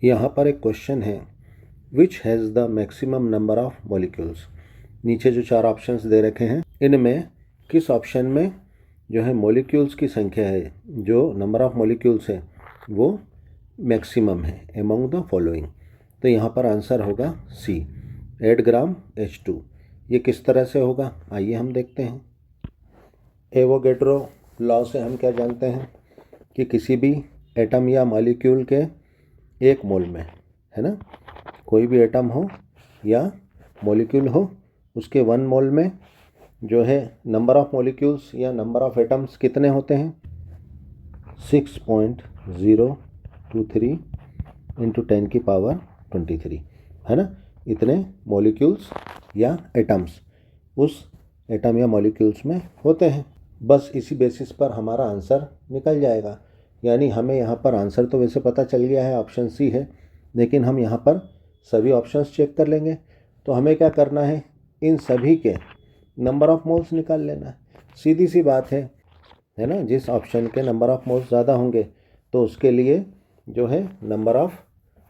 यहाँ पर एक क्वेश्चन है, which has the maximum number of molecules. नीचे जो 4 ऑप्शंस दे रखे हैं, इनमें किस ऑप्शन में जो है मॉलिक्यूल्स की संख्या है, जो नंबर ऑफ मॉलिक्यूल्स है वो मैक्सिमम है एमोंग द फॉलोइंग। तो यहाँ पर आंसर होगा सी, 8 ग्राम H2। ये किस तरह से होगा, आइए हम देखते हैं। एवोगैड्रो लॉ से हम क्या जानते हैं कि किसी भी एटम या मॉलिक्यूल के 1 मोल में, है ना, कोई भी एटम हो या मॉलिक्यूल हो, उसके 1 मोल में जो है नंबर ऑफ मॉलिक्यूल्स या नंबर ऑफ एटम्स कितने होते हैं, 6.023 इंटू 10 की पावर 23, है ना। इतने मॉलिक्यूल्स या एटम्स उस एटम या मॉलिक्यूल्स में होते हैं। बस इसी बेसिस पर हमारा आंसर निकल जाएगा। यानी हमें यहाँ पर आंसर तो वैसे पता चल गया है, ऑप्शन सी है, लेकिन हम यहाँ पर सभी ऑप्शंस चेक कर लेंगे। तो हमें क्या करना है, इन सभी के नंबर ऑफ मोल्स निकाल लेना है। सीधी सी बात है ना। जिस ऑप्शन के नंबर ऑफ मोल्स ज़्यादा होंगे तो उसके लिए जो है नंबर ऑफ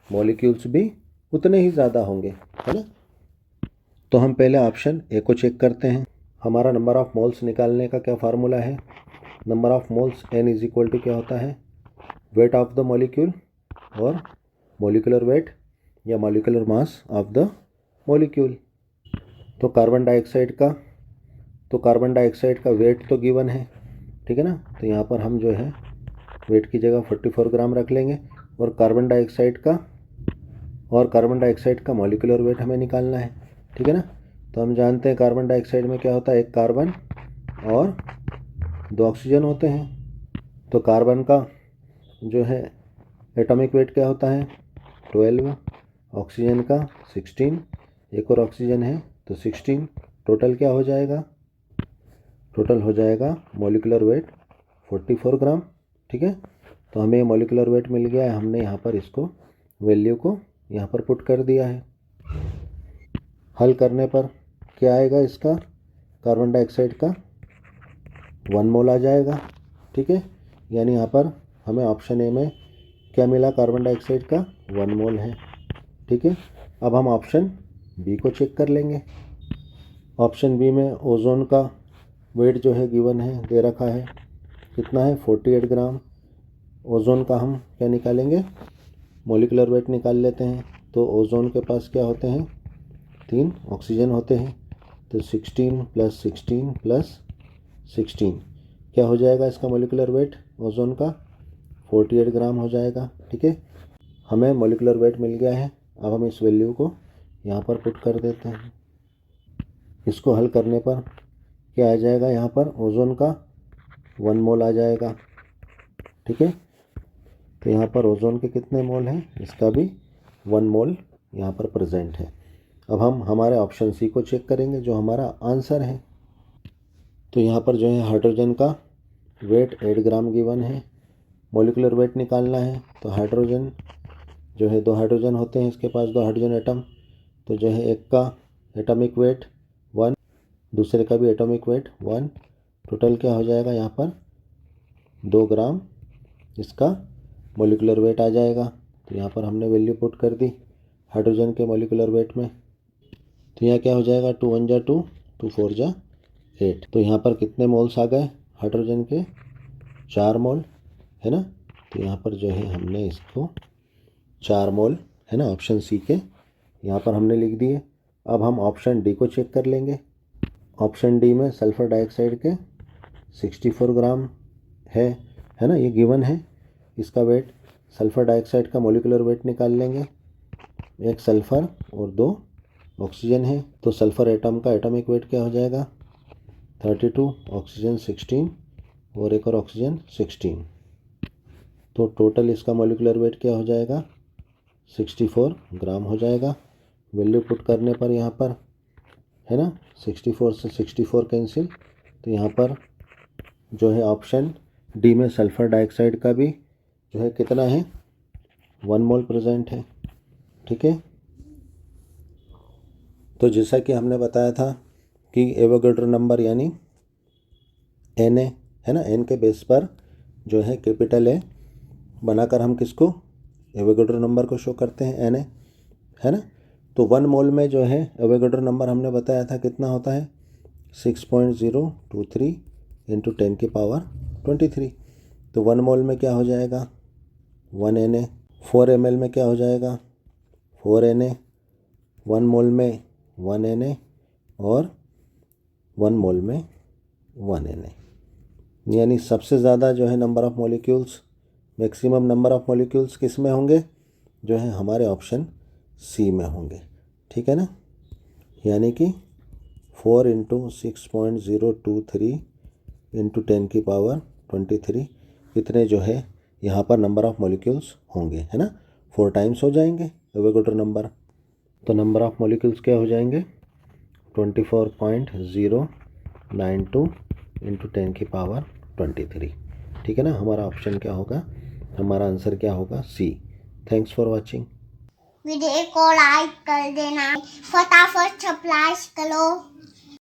मॉलिक्यूल्स भी उतने ही ज़्यादा होंगे, है ना। तो हम पहले ऑप्शन ए को चेक करते हैं। हमारा नंबर ऑफ मोल्स निकालने का क्या फार्मूला है, number of moles n is equal to क्या होता है, वेट ऑफ द मॉलिक्यूल और मॉलिक्यूलर वेट या molecular mass of the molecule. तो कार्बन डाइऑक्साइड का वेट तो गिवन है, ठीक है ना। तो यहाँ पर हम जो है वेट की जगह 44 ग्राम रख लेंगे और कार्बन डाइऑक्साइड का मॉलिक्यूलर वेट हमें निकालना है, ठीक है ना। तो हम जानते हैं कार्बन डाइऑक्साइड में क्या होता है, 1 कार्बन और 2 ऑक्सीजन होते हैं। तो कार्बन का जो है एटॉमिक वेट क्या होता है, 12, ऑक्सीजन का 16, एक और ऑक्सीजन है तो 16, टोटल क्या हो जाएगा, टोटल हो जाएगा मॉलिक्यूलर वेट 44 ग्राम, ठीक है। तो हमें मॉलिक्यूलर वेट मिल गया है, हमने यहाँ पर इसको वैल्यू को यहाँ पर पुट कर दिया है। हल करने पर क्या आएगा, इसका कार्बन डाइऑक्साइड का 1 मोल आ जाएगा, ठीक है। यानी यहाँ पर हमें ऑप्शन ए में क्या मिला, कार्बन डाइऑक्साइड का 1 मोल है, ठीक है। अब हम ऑप्शन बी को चेक कर लेंगे। ऑप्शन बी में ओजोन का वेट जो है गिवन है, दे रखा है, कितना है 48 ग्राम। ओजोन का हम क्या निकालेंगे, मॉलिक्यूलर वेट निकाल लेते हैं। तो ओजोन के पास क्या होते हैं, 3 ऑक्सीजन होते हैं। तो 16 + 16 + 16 क्या हो जाएगा, इसका मॉलिक्यूलर वेट ओजोन का 48 ग्राम हो जाएगा, ठीक है। हमें मॉलिक्यूलर वेट मिल गया है। अब हम इस वैल्यू को यहाँ पर पुट कर देते हैं। इसको हल करने पर क्या आ जाएगा, यहाँ पर ओजोन का 1 मोल आ जाएगा, ठीक है। तो यहाँ पर ओजोन के कितने मोल हैं, इसका भी 1 मोल यहाँ पर प्रेजेंट है। अब हम हमारे ऑप्शन सी को चेक करेंगे जो हमारा आंसर है। तो यहाँ पर जो है हाइड्रोजन का वेट 8 ग्राम गिवन है, मॉलिक्यूलर वेट निकालना है। तो हाइड्रोजन जो है 2 हाइड्रोजन होते हैं, इसके पास 2 हाइड्रोजन एटम। तो जो है एक का एटॉमिक वेट 1, दूसरे का भी एटॉमिक वेट 1, टोटल क्या हो जाएगा, यहाँ पर 2 ग्राम इसका मॉलिक्यूलर वेट आ जाएगा। तो यहाँ पर हमने वैल्यू पुट कर दी हाइड्रोजन के मॉलिक्यूलर वेट में। तो यहाँ क्या हो जाएगा, 2 1 जा 2, 2 4 जा 8। तो यहाँ पर कितने मोल्स आ गए हाइड्रोजन के, 4 मोल, है ना। तो यहाँ पर जो है हमने इसको 4 मोल, है ना, ऑप्शन सी के यहाँ पर हमने लिख दिए। अब हम ऑप्शन डी को चेक कर लेंगे। ऑप्शन डी में सल्फ़र डाइऑक्साइड के 64 ग्राम है ना, ये गिवन है। इसका वेट, सल्फ़र डाइऑक्साइड का मॉलिक्यूलर वेट निकाल लेंगे। 1 सल्फ़र और 2 ऑक्सीजन है। तो सल्फ़र एटम का एटॉमिक वेट क्या हो जाएगा, 32, ऑक्सीजन 16 और एक और ऑक्सीजन 16। तो टोटल इसका मॉलिक्यूलर वेट क्या हो जाएगा, 64 ग्राम हो जाएगा। वैल्यू पुट करने पर यहाँ पर, है ना, 64 से 64 कैंसिल। तो यहाँ पर जो है ऑप्शन डी में सल्फ़र डाइऑक्साइड का भी जो है कितना है, 1 मोल प्रेजेंट है, ठीक है। तो जैसा कि हमने बताया था कि एवोगैड्रो नंबर यानी एन है ना, एन के बेस पर जो है कैपिटल ए बनाकर हम किसको एवोगैड्रो नंबर को शो करते हैं Na, है ना। तो 1 मोल में जो है एवोगैड्रो नंबर हमने बताया था कितना होता है 6.023 इंटू 10 की पावर 23। तो 1 मोल में क्या हो जाएगा 1 Na। 4 ml में क्या हो जाएगा 4 Na। 1 मोल में 1 Na और 1 मोल में 1 Na। यानी सबसे ज़्यादा जो है number of molecules, maximum number of molecules किस में होंगे, जो है हमारे ऑप्शन सी में होंगे, ठीक है ना। यानी कि 4 इंटू 6.023 इंटू 10 की पावर 23 इतने जो है यहाँ पर नंबर ऑफ़ मॉलिक्यूल्स होंगे, है ना। 4 टाइम्स हो जाएंगे एवोगैड्रो नंबर। तो नंबर ऑफ़ मॉलिक्यूल्स क्या हो जाएंगे 24.092 इंटू 10 की पावर 23, ठीक है ना। हमारा ऑप्शन क्या होगा, हमारा आंसर क्या होगा C. Thanks for watching. Video को लाइक कर देना, फटाफट सब्सक्राइब करो।